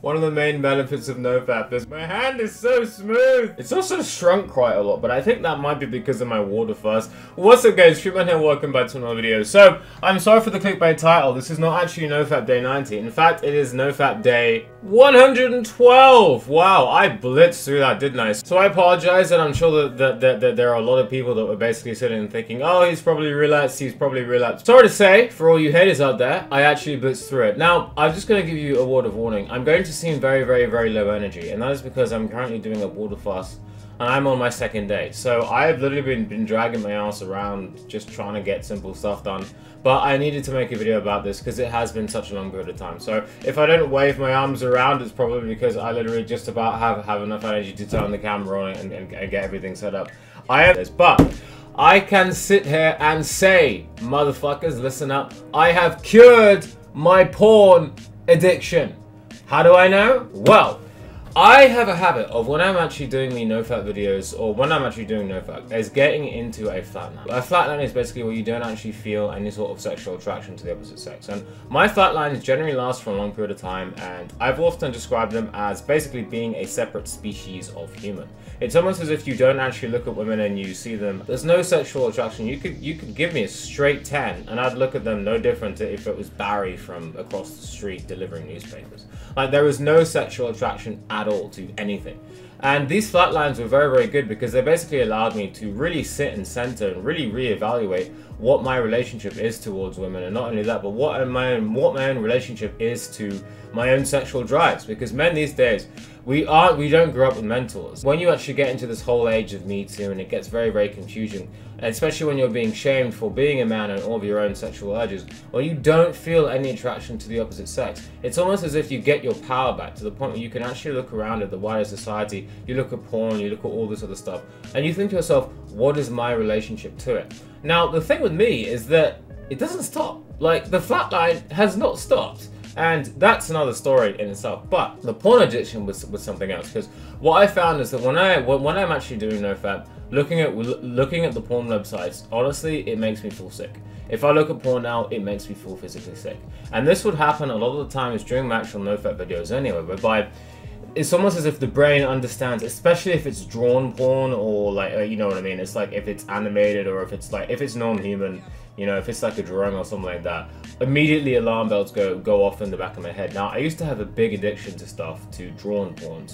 One of the main benefits of NoFap is my hand is so smooth. It's also shrunk quite a lot, but I think that might be because of my water fast. What's up guys, Streetman here, welcome back to another video. So, I'm sorry for the clickbait title. This is not actually NoFap Day 90. In fact, it is NoFap Day 112. Wow, I blitzed through that, didn't I? So I apologize, and I'm sure that there are a lot of people that were basically sitting and thinking, oh, he's probably relapsed, Sorry to say, for all you haters out there, I actually blitzed through it. Now, I'm just going to give you a word of warning. I'm going to seem very low energy, and that is because I'm currently doing a water fast, and I'm on my second day. So I've literally been dragging my ass around just trying to get simple stuff done. But I needed to make a video about this because it has been such a long period of time. So if I don't wave my arms around, it's probably because I literally just about have enough energy to turn the camera on and get everything set up. I have this, but I can sit here and say, motherfuckers, listen up, I have cured my porn addiction. How do I know? Well, I have a habit of when I'm actually doing the NoFap videos, or when I'm actually doing NoFap, is getting into a flatline. A flatline is basically where you don't actually feel any sort of sexual attraction to the opposite sex. And my flatlines generally last for a long period of time, and I've often described them as basically being a separate species of human. It's almost as if you don't actually look at women and you see them. There's no sexual attraction. You could give me a straight 10 and I'd look at them no different to if it was Barry from across the street delivering newspapers. Like, there was no sexual attraction at all to anything. And these flatlines were very good because they basically allowed me to really sit and center and really reevaluate what my relationship is towards women, and not only that, but what my own relationship is to my own sexual drives. Because men these days, we don't grow up with mentors. When you actually get into this whole age of Me Too, and it gets very confusing, especially when you're being shamed for being a man and all of your own sexual urges, or you don't feel any attraction to the opposite sex, it's almost as if you get your power back to the point where you can actually look around at the wider society, you look at porn, you look at all this other stuff, and you think to yourself, what is my relationship to it? Now, the thing with me is that it doesn't stop. Like, the flatline has not stopped. And that's another story in itself. But the porn addiction was something else, because what I found is that when I'm actually doing NoFap, looking at the porn websites, honestly, it makes me feel sick. If I look at porn now, it makes me feel physically sick. And this would happen a lot of the times during my actual NoFap videos anyway, whereby it's almost as if the brain understands, especially if it's drawn porn, or like, you know what I mean? It's like if it's animated, or if it's non-human, you know, if it's like a drawing or something like that, immediately alarm bells go off in the back of my head. Now, I used to have a big addiction to stuff, to drawn porn,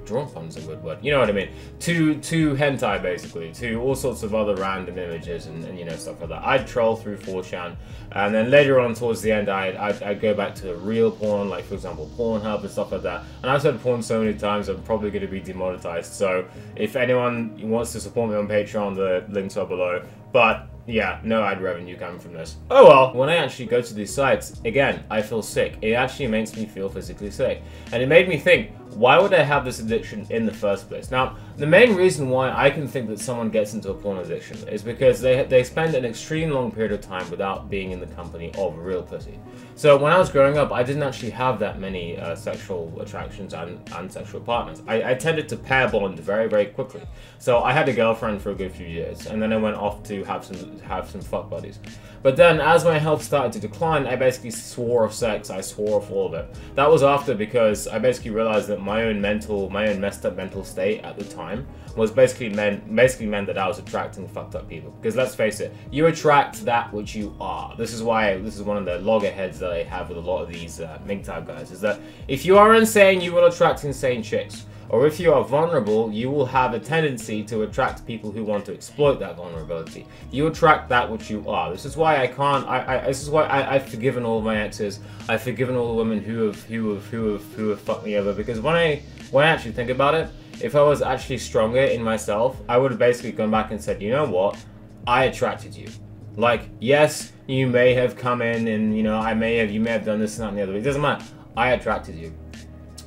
drawn porn is a good word, you know what I mean, to hentai basically, to all sorts of other random images and you know, stuff like that. I'd troll through 4chan, and then later on towards the end, I'd go back to real porn, like for example Pornhub and stuff like that. And I've said porn so many times, I'm probably going to be demonetized, so if anyone wants to support me on Patreon, the links are below. But yeah, no ad revenue coming from this. Oh well. When I actually go to these sites, again, I feel sick. It actually makes me feel physically sick. And it made me think, why would I have this addiction in the first place? Now, the main reason why I can think that someone gets into a porn addiction is because they spend an extreme long period of time without being in the company of real pussy. So when I was growing up, I didn't actually have that many sexual attractions and sexual partners. I tended to pair bond very quickly. So I had a girlfriend for a good few years, and then I went off to have some fuck buddies. But then, as my health started to decline, I basically swore off sex. I swore off all of it. That was after, because I basically realized that my own messed up mental state at the time was basically meant that I was attracting fucked up people. Because let's face it, you attract that which you are. This is one of the loggerheads that I have with a lot of these MGTOW guys, is that if you are insane, you will attract insane chicks. Or if you are vulnerable, you will have a tendency to attract people who want to exploit that vulnerability. You attract that which you are. This is why this is why I've forgiven all of my exes. I've forgiven all the women who have fucked me over, because when I actually think about it, if I was actually stronger in myself, I would have basically gone back and said, you know what? I attracted you. Like, yes, you may have come in and, you know, you may have done this and that and the other, but it doesn't matter. I attracted you.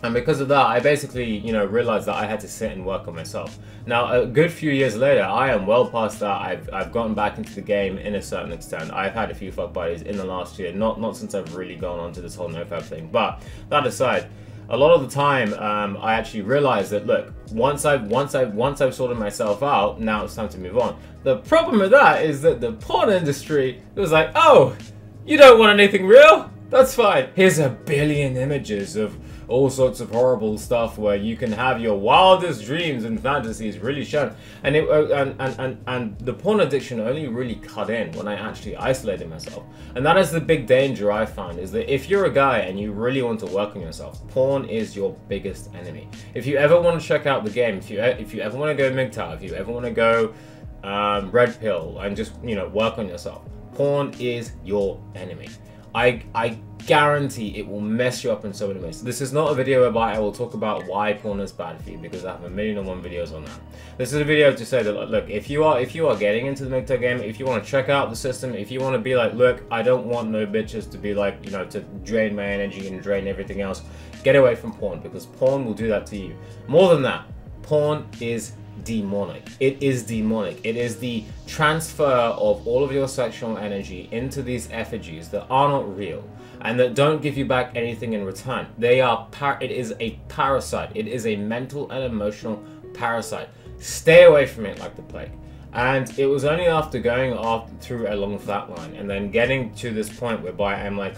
And because of that, I basically, you know, realized that I had to sit and work on myself. Now, a good few years later, I am well past that. I've gotten back into the game in a certain extent. I've had a few fuck buddies in the last year, not since I've really gone on to this whole NoFap thing. But that aside, a lot of the time, I actually realized that, look, once I've sorted myself out, now it's time to move on. The problem with that is that the porn industry was like, oh, you don't want anything real? That's fine. Here's a billion images of all sorts of horrible stuff where you can have your wildest dreams and fantasies really shown. And and the porn addiction only really cut in when I actually isolated myself. And that is the big danger I find, is that if you're a guy and you really want to work on yourself, porn is your biggest enemy. If you ever want to check out the game, if you ever want to go MGTOW, if you ever want to go red pill and just, you know, work on yourself, porn is your enemy. I guarantee it will mess you up in so many ways. This is not a video whereby I will talk about why porn is bad for you, because I have 1,000,001 videos on that. This is a video to say that, look, if you are getting into the MGTOW game, if you want to check out the system, if you want to be like, look, I don't want no bitches to be like, you know, to drain my energy and drain everything else, get away from porn, because porn will do that to you. More than that, porn is demonic. It is demonic. It is the transfer of all of your sexual energy into these effigies that are not real and that don't give you back anything in return. They are it is a parasite. It is a mental and emotional parasite. Stay away from it like the plague. And it was only after going through a long flatline and then getting to this point whereby I'm like,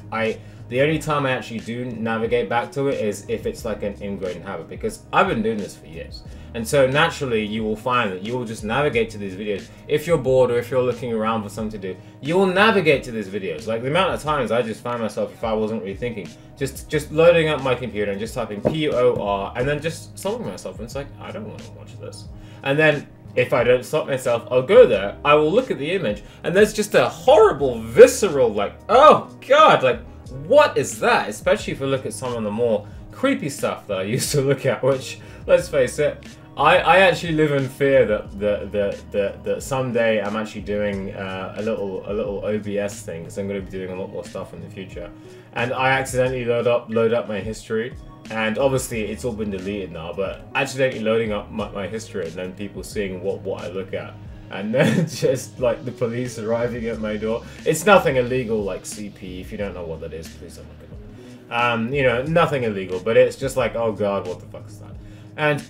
the only time I actually do navigate back to it is if it's like an ingrained habit, because I've been doing this for years. And so naturally you will find that you will just navigate to these videos. If you're bored or if you're looking around for something to do, you will navigate to these videos. Like the amount of times I just find myself, if I wasn't really thinking, just loading up my computer and just typing POR and then just stopping myself, and it's like, I don't want to watch this. And then if I don't stop myself, I'll go there, I will look at the image, and there's just a horrible, visceral, like, oh God, like, what is that? Especially if you look at some of the more creepy stuff that I used to look at, which, let's face it, I actually live in fear that someday I'm actually doing a little OBS thing, because I'm going to be doing a lot more stuff in the future, and I accidentally load up my history, and obviously it's all been deleted now, but accidentally loading up my history and then people seeing what I look at, and then just like the police arriving at my door. It's nothing illegal like CP. If you don't know what that is, please don't look it up. You know, nothing illegal, but it's just like, oh God, what the fuck is that? And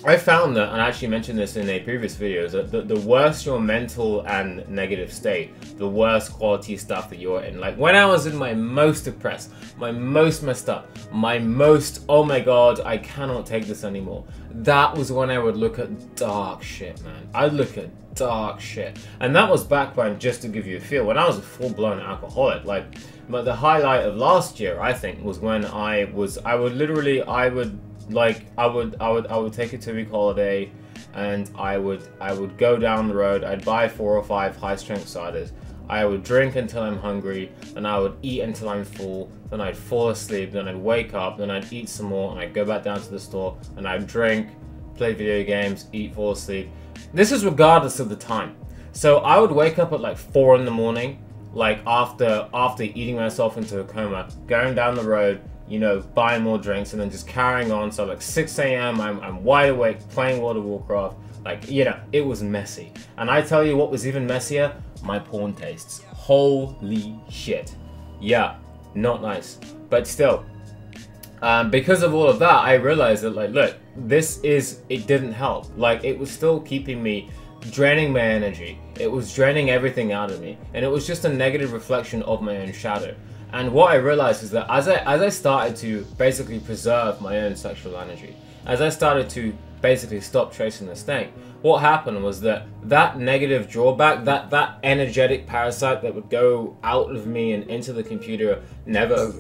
I found that, and I actually mentioned this in a previous video, is that the worse your mental and negative state, the worse quality stuff that you're in. Like when I was in my most depressed, my most messed up, my most, oh my God, I cannot take this anymore, that was when I would look at dark shit, man. I'd look at dark shit. And that was back when, just to give you a feel, when I was a full-blown alcoholic. Like, but the highlight of last year, I think, was when I would take a 2-week holiday, and I would go down the road, I'd buy 4 or 5 high-strength ciders, I would drink until I'm hungry, then I would eat until I'm full, then I'd fall asleep, then I'd wake up, then I'd eat some more, and I'd go back down to the store, and I'd drink, play video games, eat, fall asleep. This is regardless of the time. So I would wake up at like 4 in the morning, like after eating myself into a coma, going down the road, you know, buying more drinks, and then just carrying on. So like 6 a.m. I'm wide awake playing World of Warcraft. Like, you know, it was messy. And I tell you what was even messier, my porn tastes. Holy shit. Yeah, not nice. But still, because of all of that, I realized that, like, look, it didn't help. Like, it was still keeping me, draining my energy. It was draining everything out of me. And it was just a negative reflection of my own shadow. And what I realized is that as I started to basically preserve my own sexual energy, as I started to basically stop chasing the snake, what happened was that negative drawback, that energetic parasite that would go out of me and into the computer, never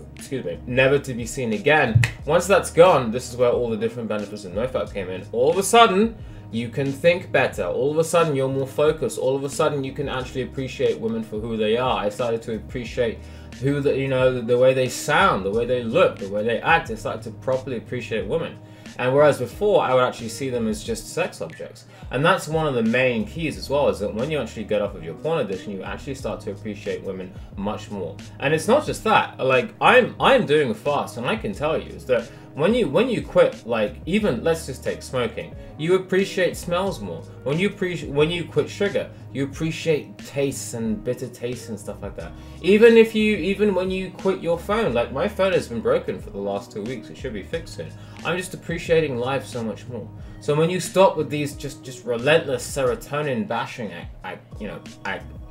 to be seen again, once that's gone, this is where all the different benefits of NoFap came in. All of a sudden, you can think better. All of a sudden, you're more focused. All of a sudden, you can actually appreciate women for who they are. I started to appreciate the way they sound, the way they look, the way they act. I started to properly appreciate women. And whereas before, I would actually see them as just sex objects. And that's one of the main keys as well, is that when you actually get off of your porn addiction, you actually start to appreciate women much more. And it's not just that. Like, I'm doing a fast, and I can tell you is that when you quit, like, even let's just take smoking, you appreciate smells more. When you quit sugar, you appreciate tastes and bitter tastes and stuff like that. Even when you quit your phone, like my phone has been broken for the last 2 weeks, it should be fixed soon. I'm just appreciating life so much more. So when you stop with these just relentless serotonin bashing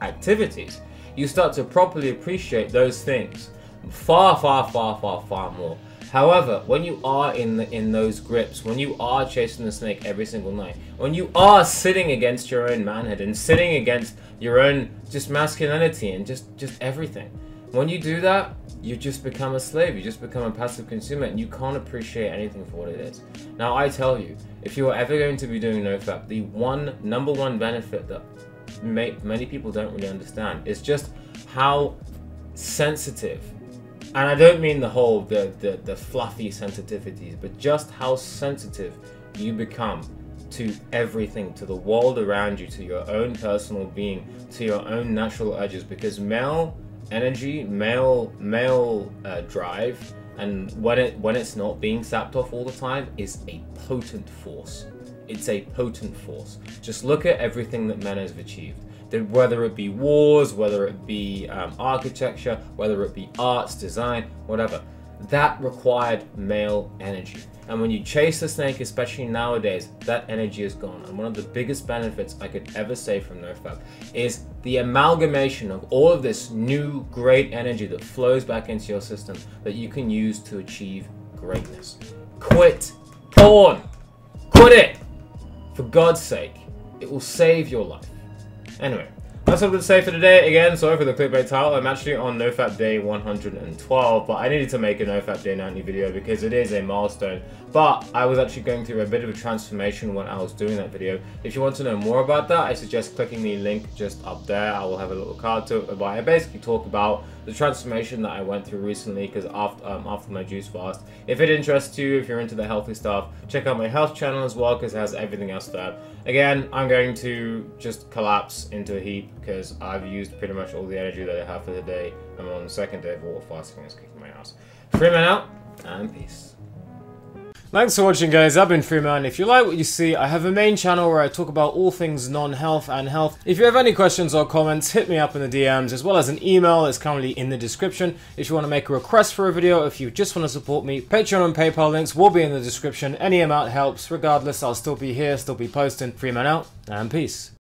activities, you start to properly appreciate those things far more. However, when you are in those grips, when you are chasing the snake every single night, when you are sitting against your own manhood and sitting against your own just masculinity and just everything, when you do that, you just become a slave. You just become a passive consumer, and you can't appreciate anything for what it is. Now, I tell you, if you are ever going to be doing NoFap, the number one benefit that many people don't really understand is just how sensitive, and I don't mean the whole the fluffy sensitivities, but just how sensitive you become to everything, to the world around you, to your own personal being, to your own natural urges, because male energy, male drive, and when it's not being sapped off all the time, is a potent force. It's a potent force. Just look at everything that men have achieved. Whether it be wars, whether it be architecture, whether it be arts, design, whatever, that required male energy. And when you chase the snake, especially nowadays, that energy is gone. And one of the biggest benefits I could ever say from NoFap is the amalgamation of all of this new great energy that flows back into your system that you can use to achieve greatness. Quit porn. Quit it. For God's sake. It will save your life. Anyway, that's what I'm going to say for today. Again, sorry for the clickbait title. I'm actually on NoFap day 112, but I needed to make a NoFap day 90 video because it is a milestone. But I was actually going through a bit of a transformation when I was doing that video. If you want to know more about that, I suggest clicking the link just up there. I will have a little card to it, but I basically talk about the transformation that I went through recently because after my juice fast. If it interests you, if you're into the healthy stuff, check out my health channel as well because it has everything else there. Again, I'm going to just collapse into a heap because I've used pretty much all the energy that I have for the day. I'm on the second day of water fasting. It's kicking my ass. Freeman out, and peace. Thanks for watching, guys. I've been Freeman. If you like what you see, I have a main channel where I talk about all things non-health and health. If you have any questions or comments, hit me up in the DMs, as well as an email that's currently in the description. If you want to make a request for a video, if you just want to support me, Patreon and PayPal links will be in the description. Any amount helps. Regardless, I'll still be here, still be posting. Freeman out, and peace.